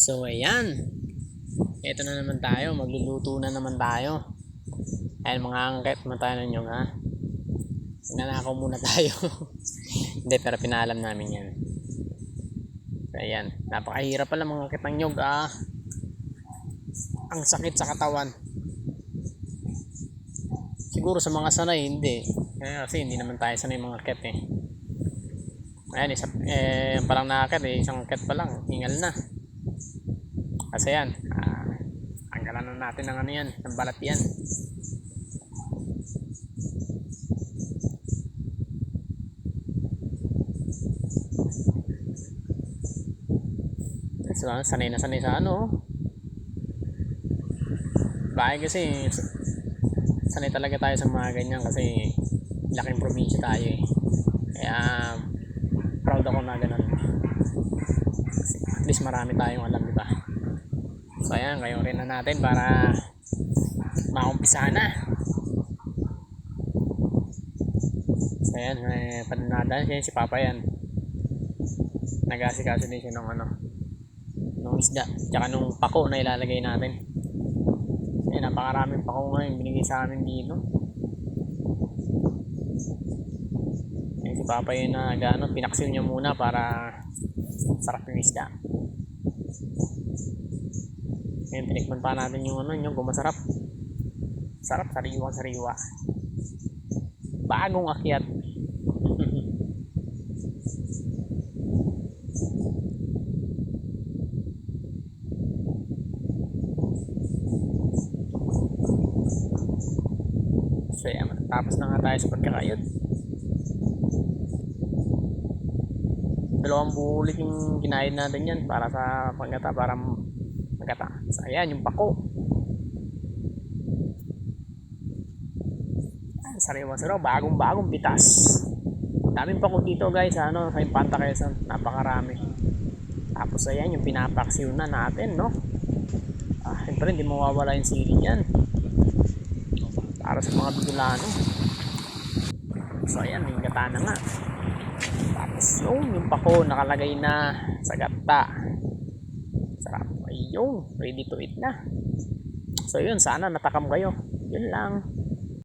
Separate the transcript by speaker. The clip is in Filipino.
Speaker 1: So ayan, ito na naman tayo, magluluto na naman tayo. Ayan, mga angket, matayo na nyo ha. Nanakaw muna tayo. Hindi, pero pinalam namin yan. So ayan, napakahirap pala mga angket ng nyog ah. Ang sakit sa katawan. Siguro sa mga sanay, hindi. Kasi hindi naman tayo sanay mga angket eh. Ayan, parang nakakit eh, isang angket pa lang, hingal na. Kasi yan, tanggalan na natin ng ano yan, ng balat yan. So, sanay na sanay sa ano. Bakit kasi sanay talaga tayo sa mga ganyan kasi laking probinsya tayo eh. Kaya proud ako na ganun. Kasi at least marami tayong alam, di ba? So ayan, kayo rin na natin para maumpisa na. So ayan, panunada siya si Papa yan. Nag-asikaso din siya ng ano, ng isda, tsaka nung pako na ilalagay natin. So ayan, napakaraming pako ngayon binigay sa amin dito. Ayan, si Papa yun na gano'n, pinaksil niya muna para sarap yung isda. Ngayon, tinikman pa natin yung ano, yung gumasarap. Sarap, sariwa. Bagong akyat. So, yan, matapos na nga tayo sa pagkakayod. Dalawang bulit yung kinain natin yan para sa pagkata, para magkata. So, ayan, yung pako. Sariwa, bagong bitas. Daming pako dito guys, ano, sa Infanta Quezon, napakarami. Tapos ayan, yung pinapaksiw na natin, no? Siyempre, hindi mawawala yung sili yan. Para sa mga bigulano. So ayan, yung gata na nga. Tapos yung pako nakalagay na sa gata. Sarap. Ayun, ready to eat na. So yun, sana natakam kayo. Yun lang.